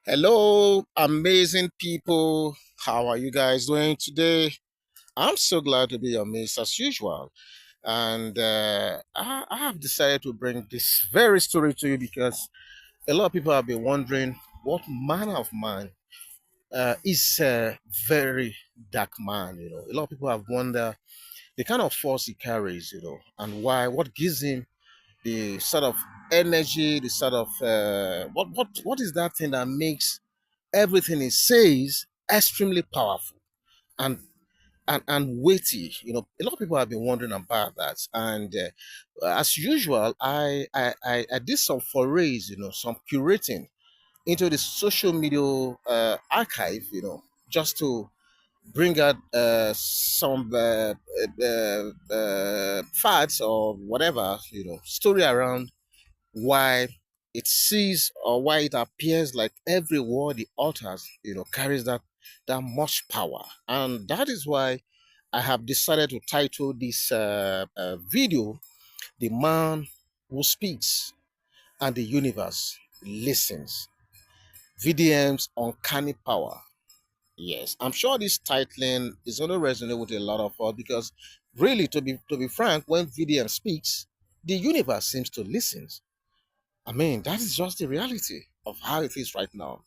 Hello, amazing people. How are you guys doing today? I'm so glad to be your midst as usual. And I have decided to bring this very story to you because a lot of people have been wondering what manner of man is a very dark man. A lot of people have wondered the kind of force he carries, and why, what gives him the sort of energy, the sort of what is that thing that makes everything he says extremely powerful and and weighty. A lot of people have been wondering about that. And as usual, I did some forays, some curating into the social media archive, just to bring out some facts or whatever, story around why it sees or why it appears like every word he utters, carries that much power. And that is why I have decided to title this video "The Man Who Speaks and the Universe Listens." VDM's Uncanny Power. Yes, I'm sure this titling is going to resonate with a lot of us because, really, to be frank, when VDM speaks, the universe seems to listen. I mean, that is just the reality of how it is right now.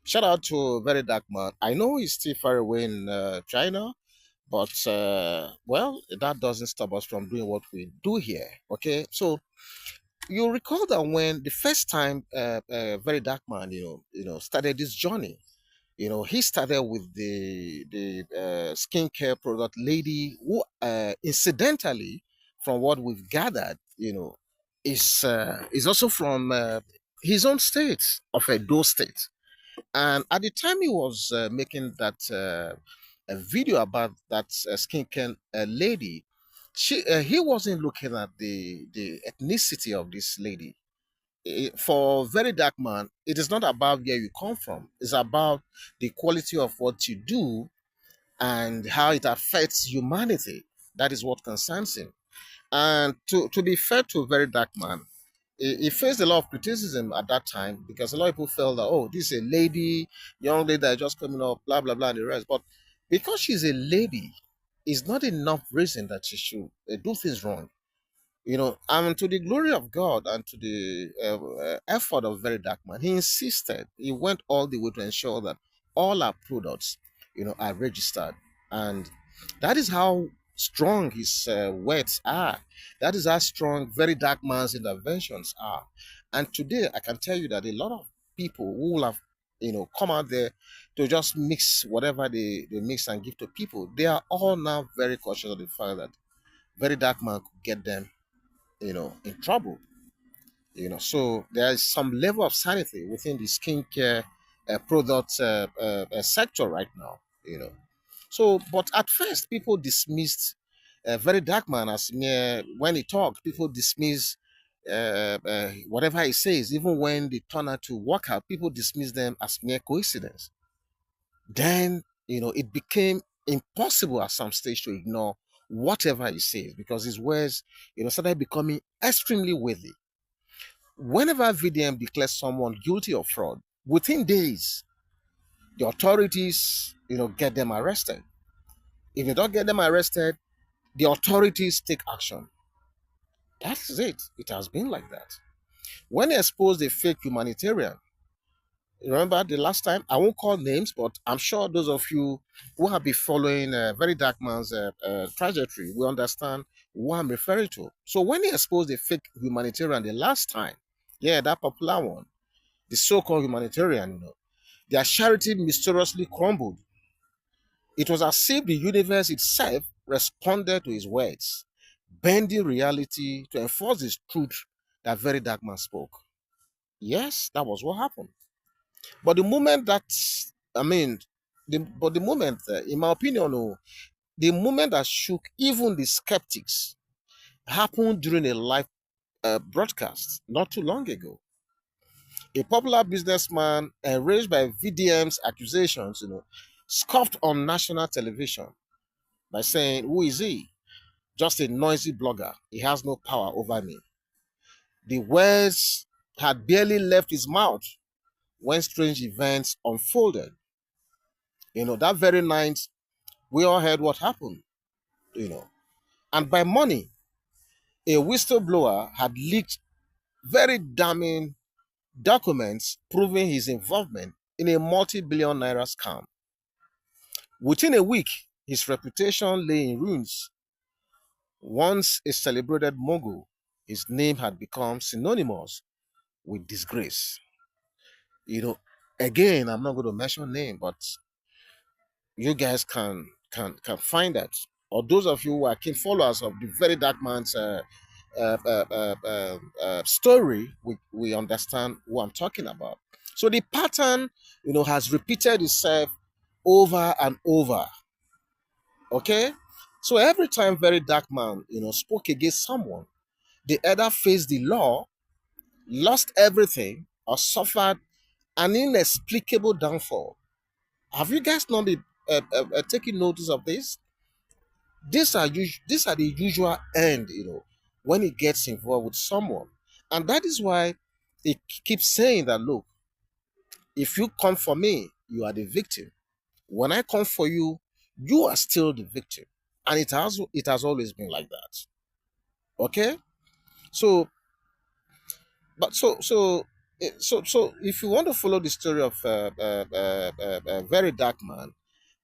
Shout out to VeryDarkMan. I know he's still far away in China, but well, that doesn't stop us from doing what we do here. Okay, so you recall that when the first time VeryDarkMan, started this journey, he started with the skincare product lady who, incidentally, from what we've gathered, is also from his own state of Edo State. And at the time he was making that a video about that skincare lady, he wasn't looking at the ethnicity of this lady. For Very Dark Man, it is not about where you come from. It's about the quality of what you do and how it affects humanity. That is what concerns him. And to be fair to Very Dark Man, he faced a lot of criticism at that time because a lot of people felt that, oh, this is a lady, young lady that is just coming up, blah, blah, blah, and the rest. But because she's a lady, is not enough reason that she should do things wrong. And to the glory of God and to the effort of Very Dark Man, he insisted, he went all the way to ensure that all our products, are registered. And that is how strong his words are. That is how strong Very Dark Man's interventions are. And today, I can tell you that a lot of people who will have, come out there to just mix whatever they mix and give to people, they are all now very cautious of the fact that Very Dark Man could get them in trouble. So there is some level of sanity within the skincare product sector right now. So, but at first, people dismissed Very Dark Man as mere, when he talked, people dismiss whatever he says, even when they turn out to work out, people dismiss them as mere coincidence. Then, it became impossible at some stage to ignore whatever he says because his words, started becoming extremely weighty. Whenever VDM declares someone guilty of fraud, within days, the authorities, get them arrested. If they don't get them arrested, the authorities take action. That's it. It has been like that. When they exposed a fake humanitarian, remember the last time? I won't call names, but I'm sure those of you who have been following Very Dark Man's trajectory will understand what I'm referring to. So when he exposed a fake humanitarian the last time, yeah, that popular one, the so-called humanitarian, their charity mysteriously crumbled. It was as if the universe itself responded to his words, bending reality to enforce his truth that Very Dark Man spoke. Yes, that was what happened. But the moment that, I mean, the moment, in my opinion, the moment that shook even the skeptics happened during a live broadcast not too long ago. A popular businessman, enraged by VDM's accusations, scoffed on national television by saying, "Who is he? Just a noisy blogger. He has no power over me." The words had barely left his mouth when strange events unfolded. That very night, we all heard what happened, you know. And by morning, a whistleblower had leaked very damning documents proving his involvement in a multi-billion naira scam. Within a week, his reputation lay in ruins. Once a celebrated mogul, his name had become synonymous with disgrace. You know, again, I'm not going to mention name, but you guys can find that. Or those of you who are keen followers of the very dark man's story, we understand who I'm talking about. So the pattern, has repeated itself over and over. Okay, so every time very dark man, spoke against someone, they either faced the law, lost everything, or suffered an inexplicable downfall. Have you guys not been taking notice of this? These are the usual end, when it gets involved with someone, and that is why it keeps saying that, look, if you come for me, you are the victim. When I come for you, you are still the victim, and it has always been like that. Okay, so so if you want to follow the story of very dark man,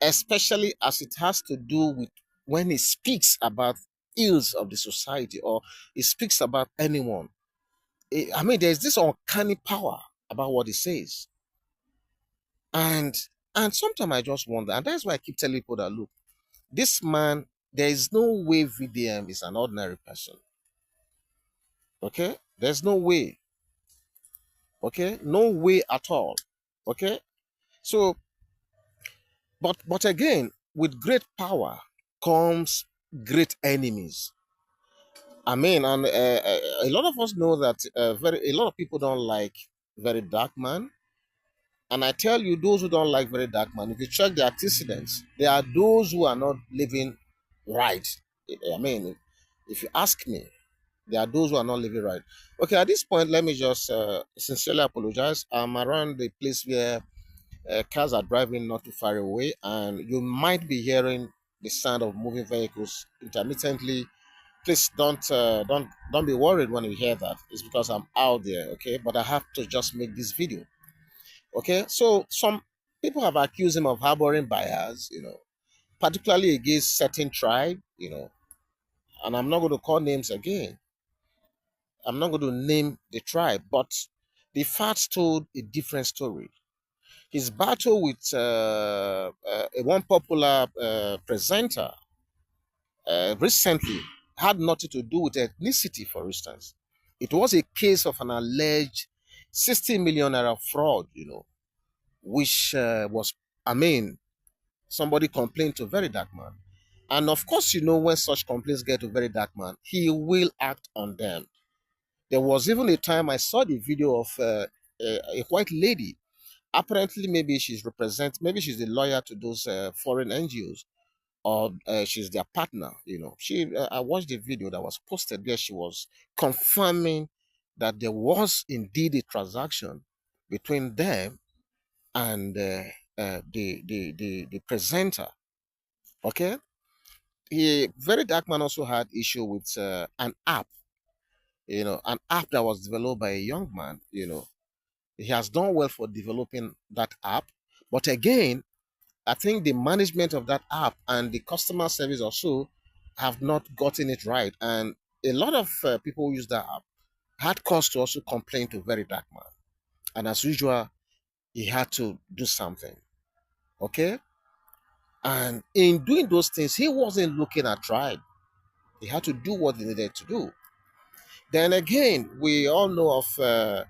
especially as it has to do with when he speaks about ills of the society, or he speaks about anyone. I mean, there's this uncanny power about what he says. And sometimes I just wonder, and that's why I keep telling people that, look, this man, there is no way VDM is an ordinary person. Okay? There's no way. Okay? No way at all. Okay? So, but again, with great power comes great enemies. I mean, and a lot of us know that a lot of people don't like very dark man. And I tell you, those who don't like very dark man, if you check the antecedents, there are those who are not living right. I mean, if you ask me, there are those who are not living right. Okay, at this point, let me just sincerely apologize. I'm around the place where cars are driving not too far away, and you might be hearing the sound of moving vehicles intermittently. Please don't be worried when you hear that. It's because I'm out there, okay? But I have to just make this video. Okay, so some people have accused him of harboring bias, particularly against certain tribe, and I'm not going to call names again. I'm not going to name the tribe, but the facts told a different story. His battle with one popular presenter recently had nothing to do with ethnicity, for instance. It was a case of an alleged 60 million naira fraud, which was, I mean, somebody complained to Very Dark Man. And of course, when such complaints get to Very Dark Man, he will act on them. There was even a time I saw the video of a white lady. Apparently, maybe she's the lawyer to those foreign NGOs, or she's their partner. I watched the video that was posted where she was confirming that there was indeed a transaction between them and the presenter. Okay, Very Dark Man also had issue with an app that was developed by a young man. He has done well for developing that app, but again, I think the management of that app and the customer service also have not gotten it right. And a lot of people who use that app had cause to also complain to Very Dark Man. And as usual, he had to do something. Okay? And in doing those things, he wasn't looking at tribe. He had to do what he needed to do. Then again, we all know of uh,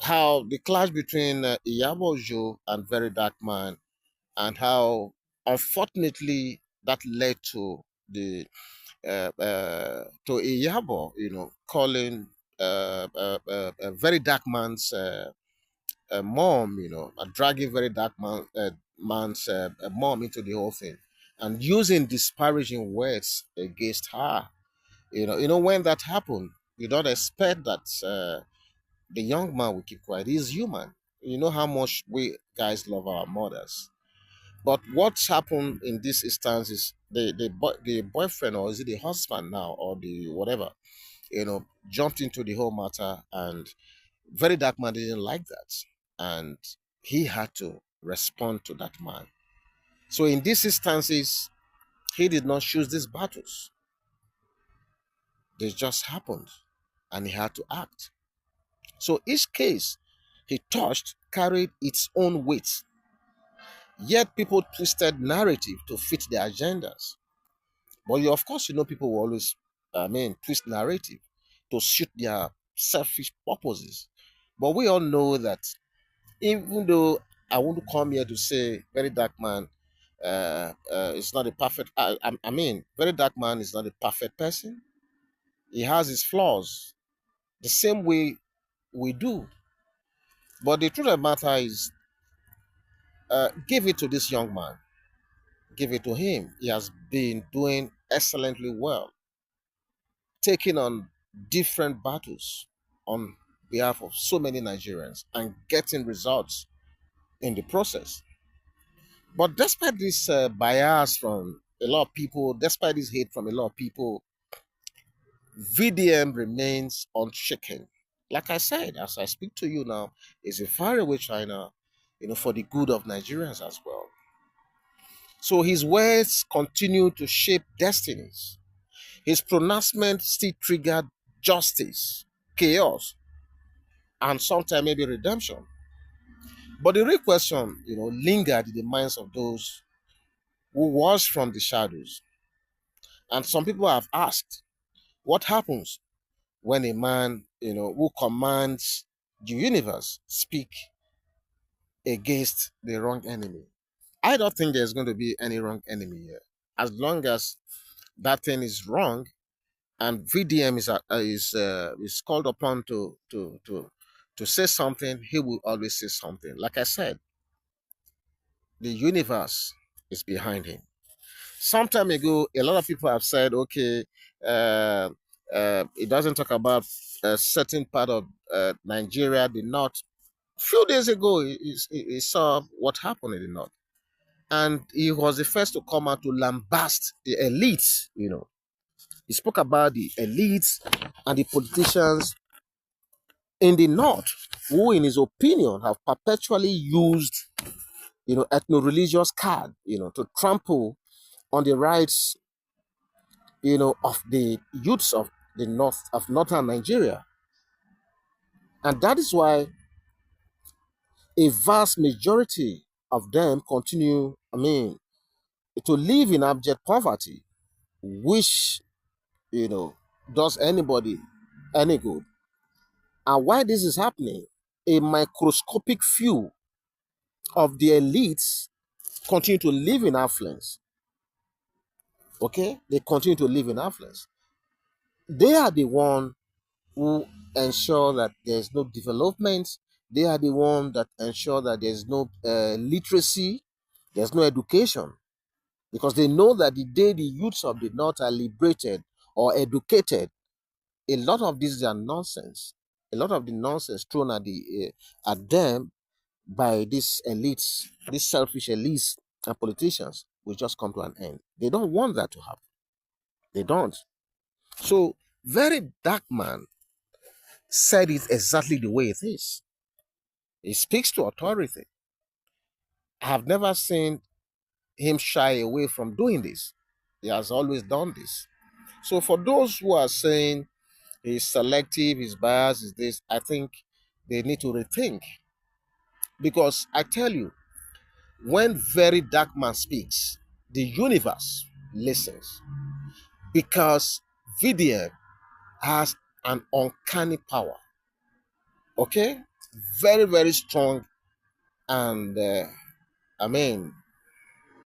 how the clash between Iyabo Ojo and Very Dark Man, and how unfortunately that led to the to Iyabo, calling Very Dark Man's mom, dragging Very Dark Man's mom into the whole thing, and using disparaging words against her. When that happened, you don't expect that. The young man will keep quiet. He's human. You know how much we guys love our mothers. But what's happened in this instance is the boyfriend, or is it the husband now, or the whatever, jumped into the whole matter, and very dark man didn't like that, and he had to respond to that man. So in these instances, he did not choose these battles. They just happened, and he had to act. So each case he touched carried its own weight. Yet people twisted narrative to fit their agendas. But of course, people will always, twist narrative to suit their selfish purposes. But we all know that even though I want to come here to say very dark man is not a perfect, very dark man is not a perfect person. He has his flaws, the same way we do. But the truth of the matter is, give it to this young man. Give it to him. He has been doing excellently well, taking on different battles on behalf of so many Nigerians and getting results in the process. But despite this bias from a lot of people, despite this hate from a lot of people, VDM remains unshaken. Like I said, as I speak to you now, is a faraway China, for the good of Nigerians as well. So his words continue to shape destinies. His pronouncement still triggered justice, chaos, and sometimes maybe redemption. But the real question, lingered in the minds of those who watched from the shadows. And some people have asked, what happens when a man, who commands the universe speak against the wrong enemy? I don't think there's going to be any wrong enemy here. As long as that thing is wrong, and VDM is called upon to say something, he will always say something. Like I said, the universe is behind him. Some time ago, a lot of people have said, okay, uh, it doesn't talk about a certain part of Nigeria, the north. A few days ago, he saw what happened in the north. And he was the first to come out to lambast the elites, He spoke about the elites and the politicians in the north, who, in his opinion, have perpetually used, ethno-religious card, to trample on the rights, of the youths of the north of northern Nigeria. And that is why a vast majority of them continue, to live in abject poverty, which, you know, does anybody any good. And why this is happening, a microscopic few of the elites continue to live in affluence. Okay? They continue to live in affluence. They are the one who ensure that there's no development. They are the one that ensure that there's no literacy, there's no education, because they know that the day the youths of the north are liberated or educated, a lot of this is nonsense. A lot of the nonsense thrown at them by these elites, these selfish elites and politicians, will just come to an end. They don't want that to happen. They don't. So, very dark man said it exactly the way it is. He speaks to authority. I have never seen him shy away from doing this. He has always done this. So for those who are saying he's selective, he's biased, is this, I think they need to rethink. Because I tell you, when very dark man speaks, the universe listens. Because VDM has an uncanny power. Okay? Very, very strong, and I mean,